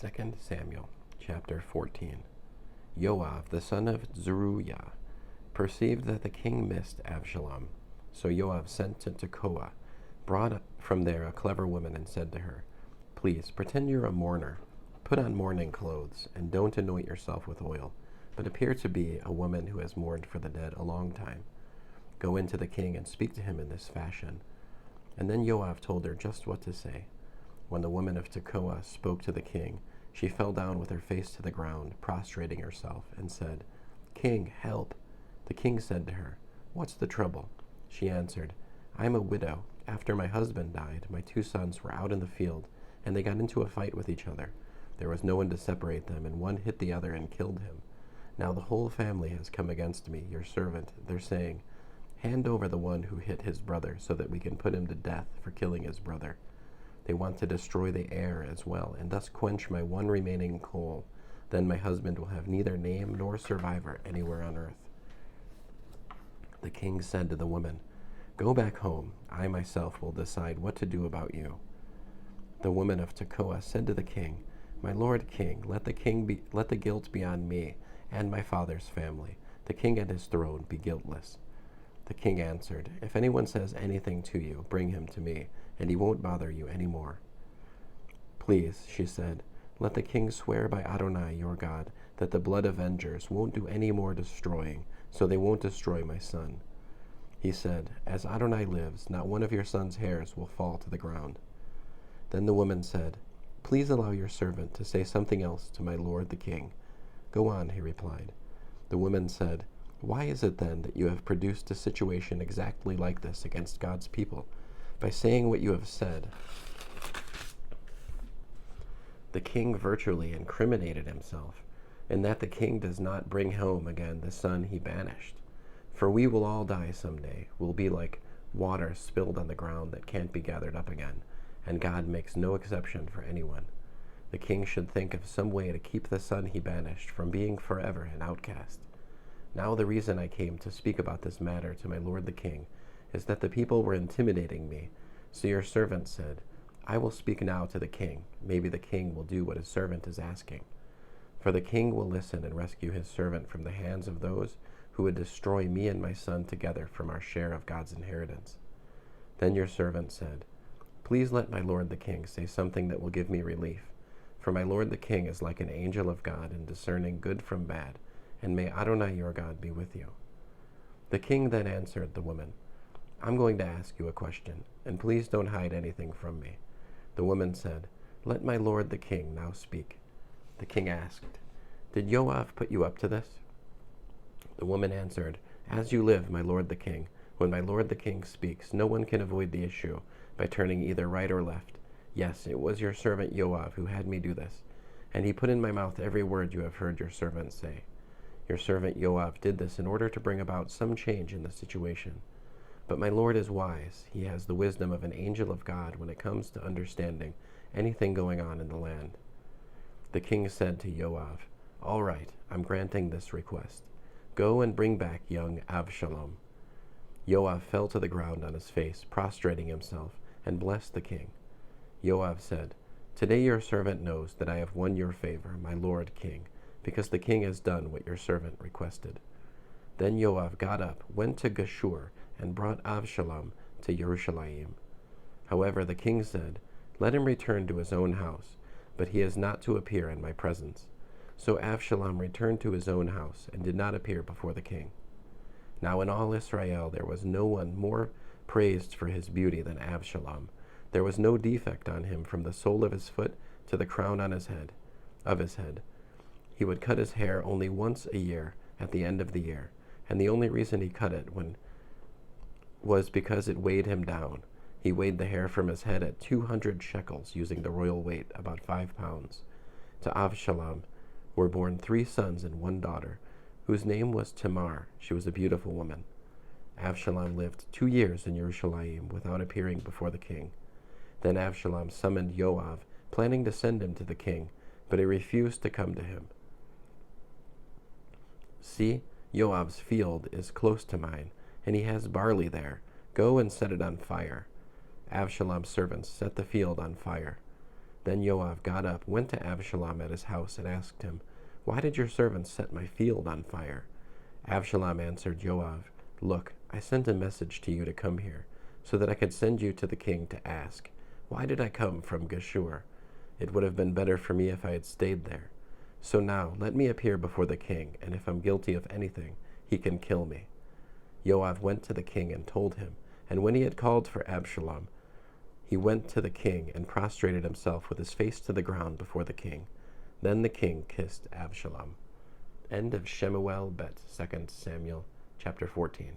2 Samuel chapter 14. Joab, the son of Zeruiah, perceived that the king missed Absalom. So Joab sent to Tekoa, brought from there a clever woman, and said to her, "Please, pretend you're a mourner. Put on mourning clothes, and don't anoint yourself with oil, but appear to be a woman who has mourned for the dead a long time. Go in to the king and speak to him in this fashion." And then Joab told her just what to say. When the woman of Tekoa spoke to the king, she fell down with her face to the ground, prostrating herself, and said, "King, help." The king said to her, "What's the trouble?" She answered, "I am a widow. After my husband died, my 2 sons were out in the field, and they got into a fight with each other. There was no one to separate them, and one hit the other and killed him. Now the whole family has come against me, your servant. They're saying, 'Hand over the one who hit his brother so that we can put him to death for killing his brother.' They want to destroy the heir as well, and thus quench my one remaining coal. Then my husband will have neither name nor survivor anywhere on earth." The king said to the woman, "Go back home. I myself will decide what to do about you." The woman of Tekoa said to the king, "My lord king, let the guilt be on me and my father's family. The king and his throne be guiltless." The king answered, "If anyone says anything to you, bring him to me, and he won't bother you any more." "Please," she said, "let the king swear by Adonai your God that the blood avengers won't do any more destroying, so they won't destroy my son." He said, "As Adonai lives, not one of your son's hairs will fall to the ground." Then the woman said, "Please allow your servant to say something else to my lord the king." "Go on," he replied. The woman said, "Why is it then that you have produced a situation exactly like this against God's people? By saying what you have said, the king virtually incriminated himself, in that the king does not bring home again the son he banished. For we will all die someday. We'll be like water spilled on the ground that can't be gathered up again, and God makes no exception for anyone. The king should think of some way to keep the son he banished from being forever an outcast. Now the reason I came to speak about this matter to my lord the king is that the people were intimidating me. So your servant said, 'I will speak now to the king. Maybe the king will do what his servant is asking.' For the king will listen and rescue his servant from the hands of those who would destroy me and my son together from our share of God's inheritance." Then your servant said, "Please let my lord the king say something that will give me relief. For my lord the king is like an angel of God in discerning good from bad, and may Adonai your God be with you." The king then answered the woman, "I'm going to ask you a question, and please don't hide anything from me." The woman said, "Let my lord the king now speak." The king asked, "Did Joab put you up to this?" The woman answered, "As you live, my lord the king, when my lord the king speaks, no one can avoid the issue by turning either right or left. Yes, it was your servant Joab who had me do this, and he put in my mouth every word you have heard your servant say. Your servant Joab did this in order to bring about some change in the situation. But my lord is wise. He has the wisdom of an angel of God when it comes to understanding anything going on in the land." The king said to Joab, "All right, I'm granting this request. Go and bring back young Absalom." Joab fell to the ground on his face, prostrating himself, and blessed the king. Joab said, "Today your servant knows that I have won your favor, my lord king, because the king has done what your servant requested." Then Joab got up, went to Geshur, and brought Absalom to Jerusalem. However, the king said, "Let him return to his own house, but he is not to appear in my presence." So Absalom returned to his own house and did not appear before the king. Now in all Israel there was no one more praised for his beauty than Absalom. There was no defect on him from the sole of his foot to the crown on his head. He would cut his hair only once a year at the end of the year, and the only reason he cut it was because it weighed him down. He weighed the hair from his head at 200 shekels, using the royal weight, about 5 pounds. To Absalom were born 3 sons and 1 daughter, whose name was Tamar. She was a beautiful woman. Absalom lived 2 years in Jerusalem without appearing before the king. Then Absalom summoned Joab, planning to send him to the king, but he refused to come to him. "See, Joab's field is close to mine, and he has barley there. Go and set it on fire." Absalom's servants set the field on fire. Then Joab got up, went to Absalom at his house, and asked him, "Why did your servants set my field on fire?" Absalom answered Joab, "Look, I sent a message to you to come here, so that I could send you to the king to ask, 'Why did I come from Geshur? It would have been better for me if I had stayed there.' So now let me appear before the king, and if I'm guilty of anything, he can kill me." Joab went to the king and told him, and when he had called for Absalom, he went to the king and prostrated himself with his face to the ground before the king. Then the king kissed Absalom. End of Shemuel bet 2 Samuel chapter 14.